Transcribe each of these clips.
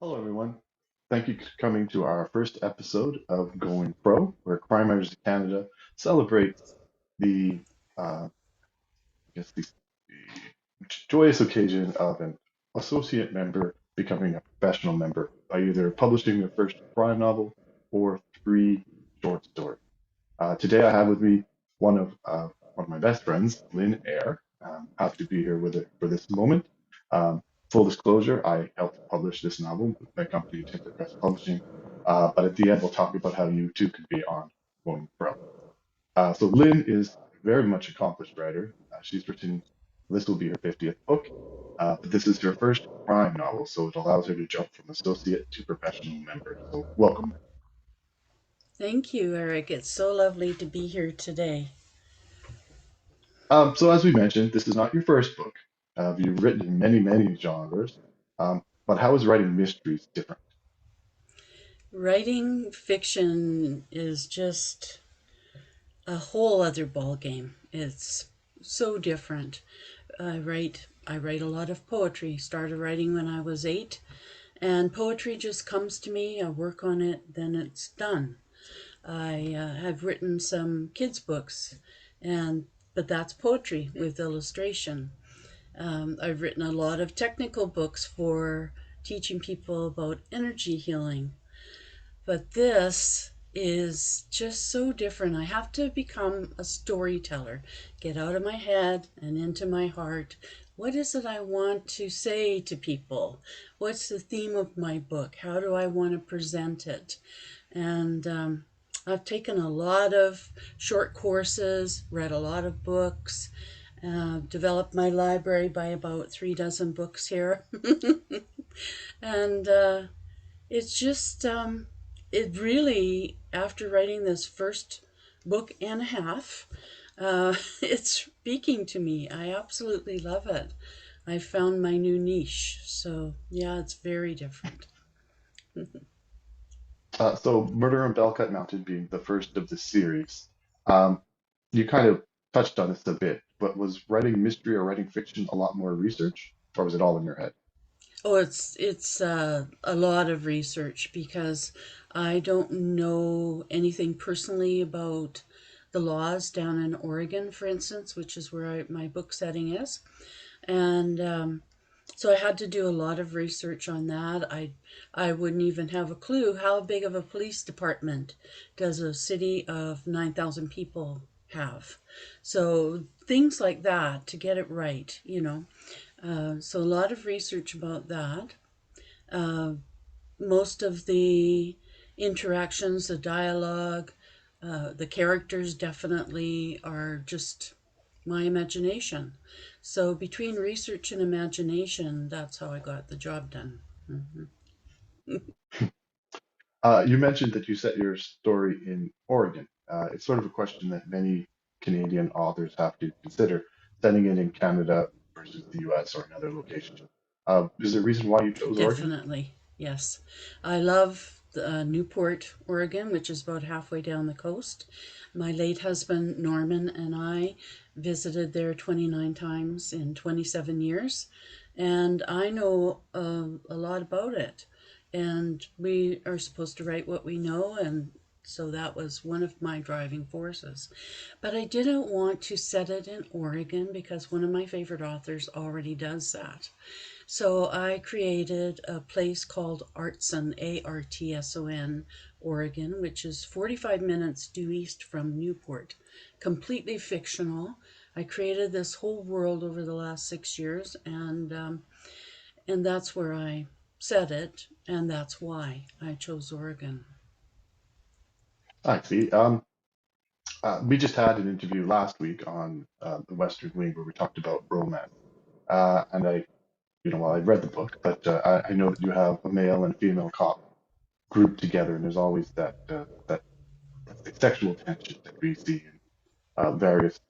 Hello, everyone. Thank you for coming to our first episode of Going Pro, where Crime Writers of Canada celebrates the, the joyous occasion of an associate member becoming a professional member by either publishing their first crime novel or three short stories. Today, I have with me one of uh, one of my best friends, Lyn E. Happy to be here with it for this moment. Um, Full disclosure, I helped publish this novel with my company, Tinker Press Publishing. But at the end, we'll talk about how you too could be on Going Pro. So Lyn is a very much accomplished writer. She's written, this will be her 50th book, but this is her first crime novel, so it allows her to jump from associate to professional member. So welcome. Thank you, Eric. It's so lovely to be here today. So as we mentioned, this is not your first book. You've written in many, many genres. But how is writing mysteries different? Writing fiction is just a whole other ball game. It's so different. I write a lot of poetry. Started writing when I was 8, and poetry just comes to me. I work on it, then it's done. I have written some kids books, and but that's poetry with illustration. I've written a lot of technical books for teaching people about energy healing. But this is just so different. I have to become a storyteller, get out of my head and into my heart. What is it I want to say to people? What's the theme of my book? How do I want to present it? And I've taken a lot of short courses, read a lot of books, developed my library by about 3 dozen books here. And it's just, it really, after writing this first book and a half, it's speaking to me. I absolutely love it. I found my new niche. So, yeah, it's very different. So Murder on Belcut Mountain being the first of the series, um, you kind of touched on this a bit, but was writing mystery or writing fiction a lot more research, or was it all in your head? Oh, it's a lot of research because I don't know anything personally about the laws down in Oregon, for instance, which is where my book setting is. And so I had to do a lot of research on that. I wouldn't even have a clue how big of a police department does a city of 9,000 people have. So things like that to get it right. So a lot of research about that. Uh, Most of the interactions, the dialogue, the characters definitely are just my imagination. So between research and imagination, that's how I got the job done. Mhm. You mentioned that you set your story in Oregon. It's sort of a question that many Canadian authors have to consider, setting it in Canada versus the US or another location. Is there a reason why you chose Oregon? Definitely, yes. I love Newport, Oregon, which is about halfway down the coast. My late husband Norman and I visited there 29 times in 27 years, and I know a lot about it. And we are supposed to write what we know, and so that was one of my driving forces. But I didn't want to set it in Oregon because one of my favorite authors already does that. So I created a place called Artson, Artson, Oregon, which is 45 minutes due east from Newport. Completely fictional. I created this whole world over the last 6 years, and that's where I set it, and that's why I chose Oregon. I see. We just had an interview last week on the Western Wing where we talked about romance. And well, I read the book, but I know that you have a male and female cop grouped together, and there's always that let's say, sexual tension that we see in various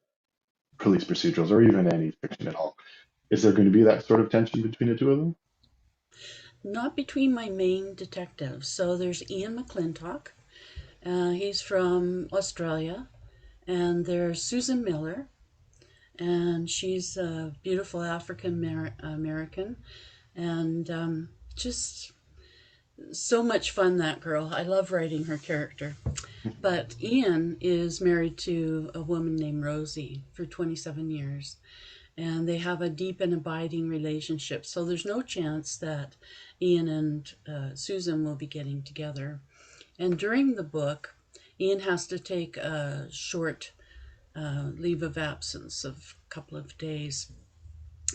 police procedurals or even any fiction at all. Is there going to be that sort of tension between the two of them? Not between my main detectives. So there's Ian McClintock. He's from Australia. And there's Susan Miller, and she's a beautiful African American, and just So much fun, that girl. I love writing her character. But Ian is married to a woman named Rosie for 27 years, and they have a deep and abiding relationship. So there's no chance that Ian and Susan will be getting together. And during the book, Ian has to take a short leave of absence of a couple of days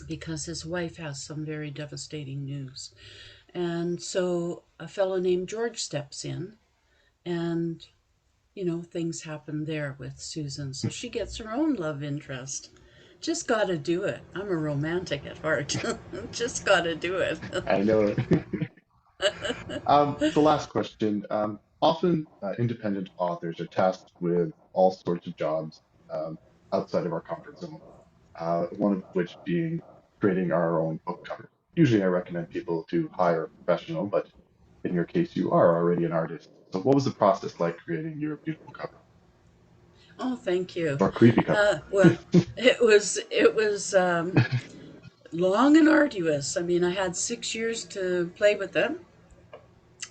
because his wife has some very devastating news. And so a fellow named George steps in, and things happen there with Susan. So she gets her own love interest. Just gotta do it. I'm a romantic at heart. Just gotta do it. I know. The last question. Often, independent authors are tasked with all sorts of jobs outside of our comfort zone. One of which being creating our own book covers. Usually, I recommend people to hire a professional, but in your case, you are already an artist. So, what was the process like creating your beautiful cover Oh, thank you. or creepy cover? Well, it was long and arduous. I mean, I had 6 years to play with them,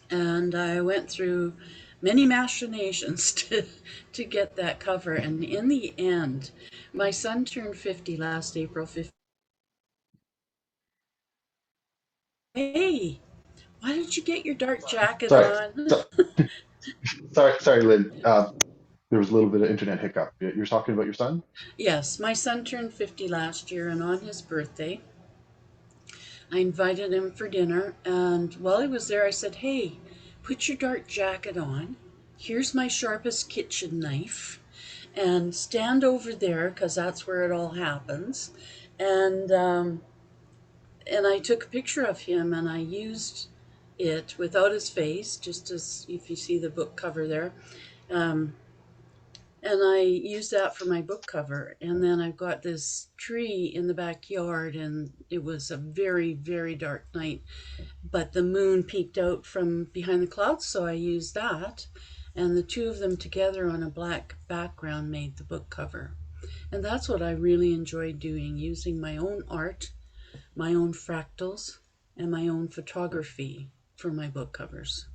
and I went through many machinations to get that cover. And in the end, my son turned 50 last April 15th. Hey, why did you get your dark jacket Sorry, on? so, sorry, Lynn. There was a little bit of internet hiccup. You're talking about your son? Yes, my son turned 50 last year, and on his birthday, I invited him for dinner. And while he was there, I said, Hey, put your dark jacket on. Here's my sharpest kitchen knife. And stand over there, because that's where it all happens. And, um, and I took a picture of him, and I used it without his face, just as if you see the book cover there. Um, and I used that for my book cover. And then I've got this tree in the backyard, and it was a very, very dark night, but the moon peeked out from behind the clouds, so I used that. And the two of them together on a black background made the book cover. And that's what I really enjoyed doing, using my own art, my own fractals, and my own photography for my book covers.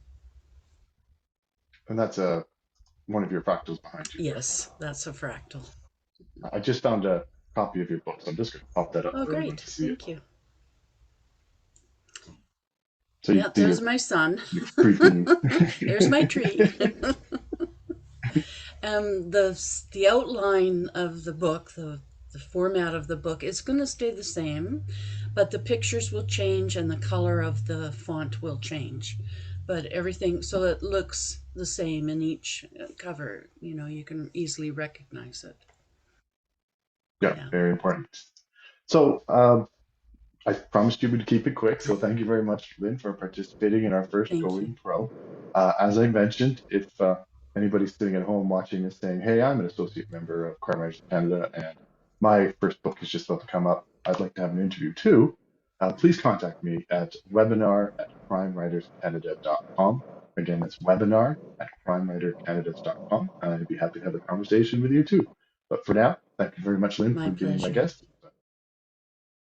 And that's one of your fractals behind you there. Yes, that's a fractal. I just found a copy of your book, so I'm just going to pop that up Oh, for everyone great. to see it. Thank you. So you Yeah, see there's my son. your creeping. There's my tree. The outline of the book, the format of the book, is going to stay the same, but the pictures will change and the color of the font will change. But everything, so it looks the same in each cover. You can easily recognize it. Yeah, Yeah. very important. So I promised you would keep it quick, so thank you very much, Lynn, for participating in our first Thank you. Going Pro. As I mentioned, if anybody's sitting at home watching this saying, hey, I'm an associate member of Crime Writers Canada and my first book is just about to come up, I'd like to have an interview too, please contact me at webinar@crimewriterscanada.com. Again, that's webinar@crimewritercanada.com. And I'd be happy to have a conversation with you too. But for now, thank you very much, Lynn, My for being my pleasure. guest.